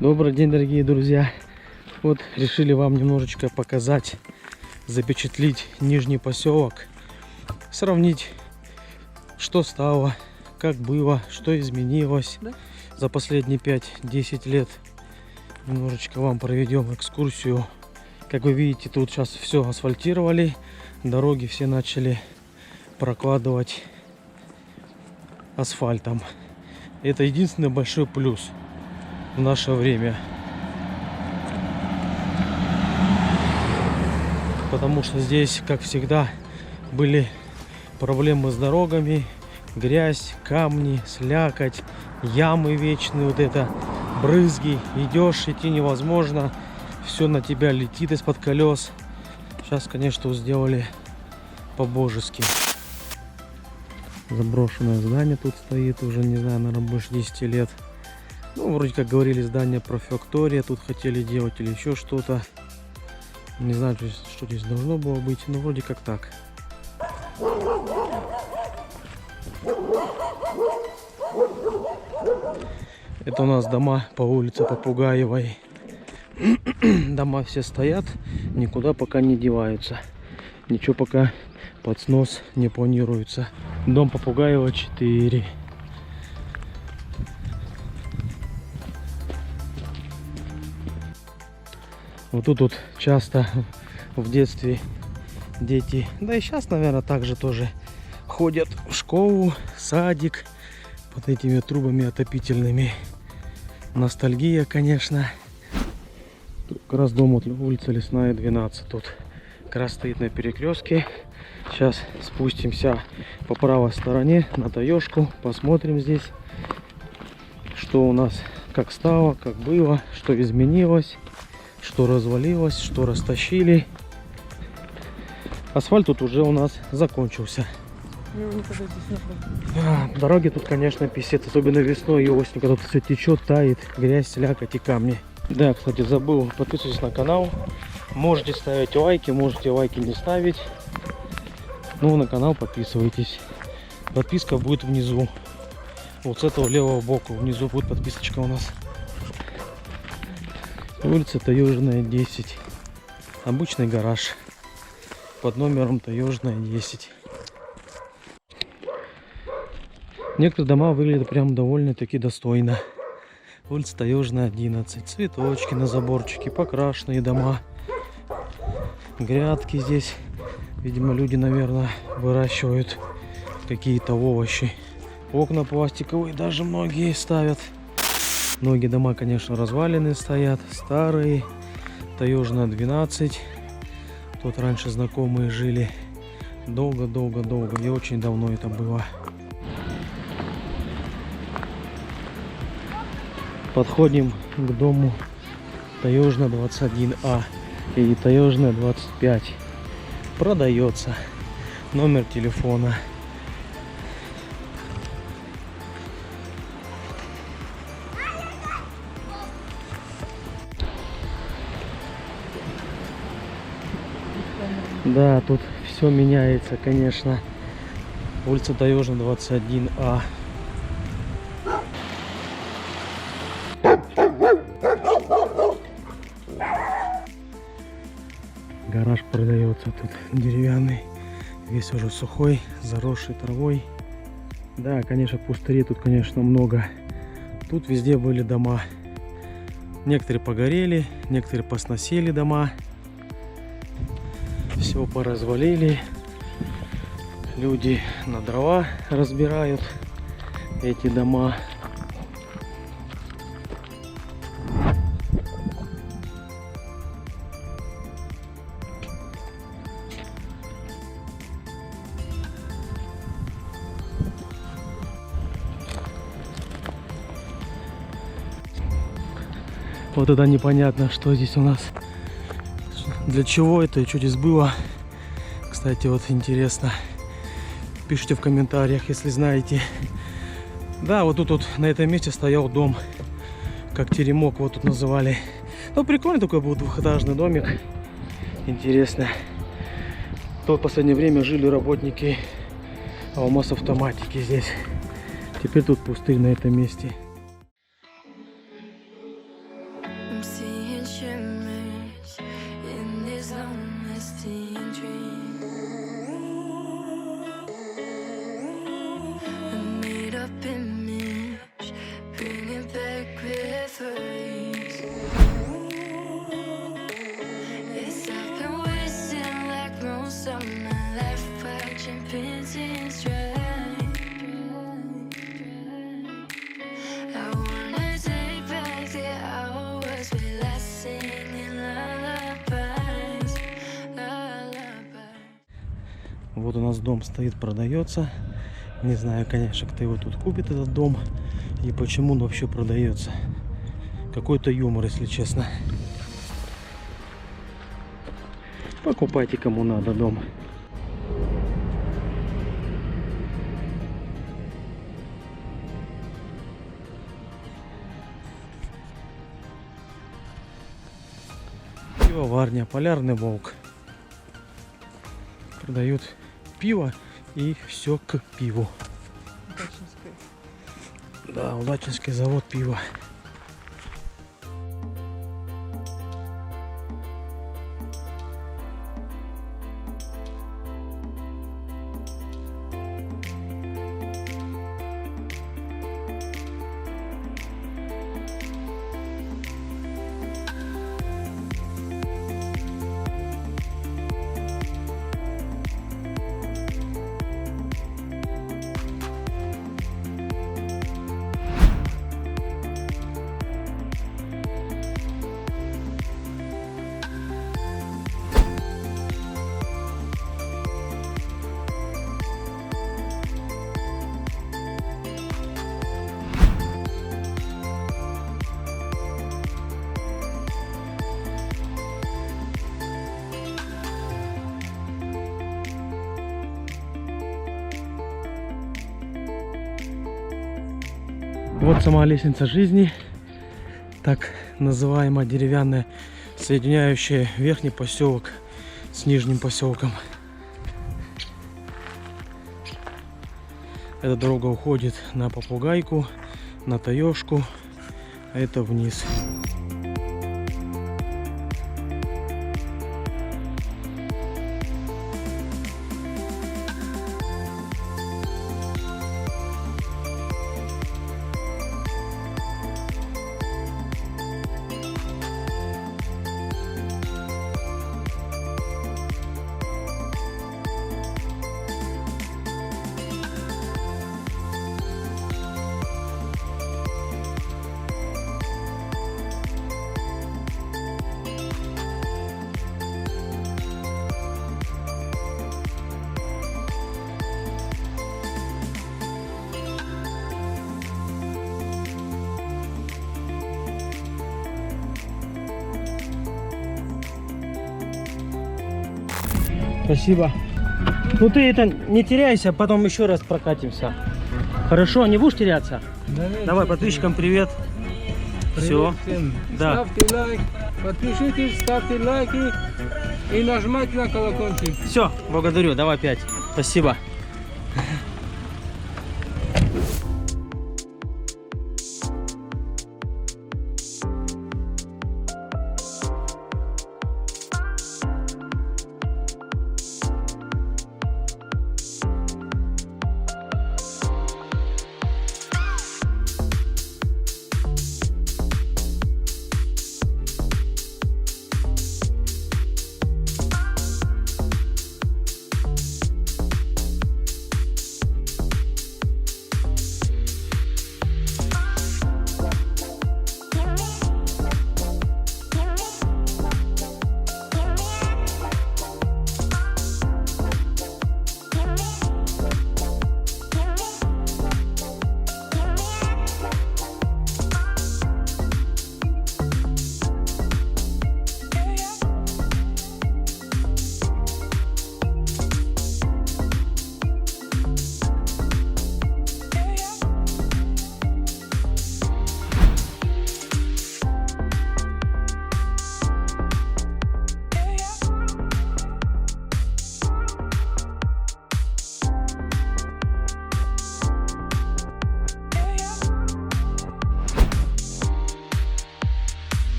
Добрый день, дорогие друзья! Вот решили вам немножечко показать, запечатлеть Нижний поселок, сравнить, что стало, как было, что изменилось за последние 5-10 лет. Немножечко вам проведем экскурсию. Как вы видите, тут сейчас все асфальтировали, дороги все начали прокладывать асфальтом. Это единственный большой плюс в наше время. Потому что здесь, как всегда, были проблемы с дорогами, грязь, камни, слякоть, ямы вечные, вот это, брызги. Идешь, идти невозможно, все на тебя летит из-под колес. Сейчас, конечно, сделали по-божески. Заброшенное здание тут стоит уже, не знаю, наверное, больше 10 лет. Ну, вроде как говорили, здание префектурия тут хотели делать или еще что-то. Не знаю, что здесь должно было быть, но вроде как так. Это у нас дома по улице Попугаевой. Дома все стоят, никуда пока не деваются. Ничего пока под снос не планируется. Дом Попугаева 4. Вот тут часто в детстве дети, да и сейчас, наверное, также тоже ходят в школу, садик под этими трубами отопительными. Ностальгия, конечно. Тут как раз дом, вот, улица Лесная, 12. Тут как раз стоит на перекрестке. Сейчас спустимся по правой стороне на таежку, посмотрим здесь, что у нас, как стало, как было, что изменилось, что развалилось, что растащили. Асфальт тут уже у нас закончился. Дороги тут, конечно, писец, особенно весной и осенью, когда тут все течет, тает, грязь, слякоть и камни. Да, кстати, забыл, подписывайтесь на канал. Можете ставить лайки, можете лайки не ставить. Ну, на канал подписывайтесь. Подписка будет внизу. Вот с этого левого боку внизу будет подписочка у нас. Улица Таежная, 10. Обычный гараж под номером Таежная, 10. Некоторые дома выглядят прям довольно-таки достойно. Улица Таежная, 11. Цветочки на заборчике, покрашенные дома. Грядки здесь. Видимо, люди, наверное, выращивают какие-то овощи. Окна пластиковые даже многие ставят. Многие дома, конечно, развалины стоят, старые. Таежная, 12. Тут раньше знакомые жили. Долго-долго-долго. И очень давно это было. Подходим к дому Таежная, 21А и Таежная, 25. Продается. Номер телефона. Да, тут все меняется, конечно. Улица Таежная, 21А. Гараж продается тут деревянный, весь уже сухой, заросший травой. Да, конечно, пустырей тут, конечно, много. Тут везде были дома. Некоторые погорели, некоторые посносили дома. Все поразвалили. Люди на дрова разбирают эти дома. Вот это непонятно, что здесь у нас. Для чего это и что здесь было. Кстати, вот интересно. Пишите в комментариях, если знаете. Да, вот тут вот на этом месте стоял дом. Как теремок вот тут называли. Ну, прикольный такой был двухэтажный домик. Интересно. То в последнее время жили работники Алмаз-автоматики здесь. Теперь тут пустырь на этом месте. Вот у нас дом стоит, продается. Не знаю, конечно, кто его тут купит, этот дом. И почему он вообще продается. Какой-то юмор, если честно. Покупайте, кому надо, дом. Пивоварня, Полярный Волк. Продают пиво и все к пиву. Да, Удачинский завод пива. Вот сама лестница жизни, так называемая деревянная, соединяющая верхний поселок с нижним поселком. Эта дорога уходит на Попугайку, на Таежку, а это вниз. Спасибо. Ну ты это не теряйся, потом еще раз прокатимся. Хорошо, не будешь теряться? Да, Давай, подписчикам привет. Все. Да. Ставьте лайк, подпишитесь, ставьте лайки и нажимайте на колокольчик. Все, благодарю. Давай 5. Спасибо.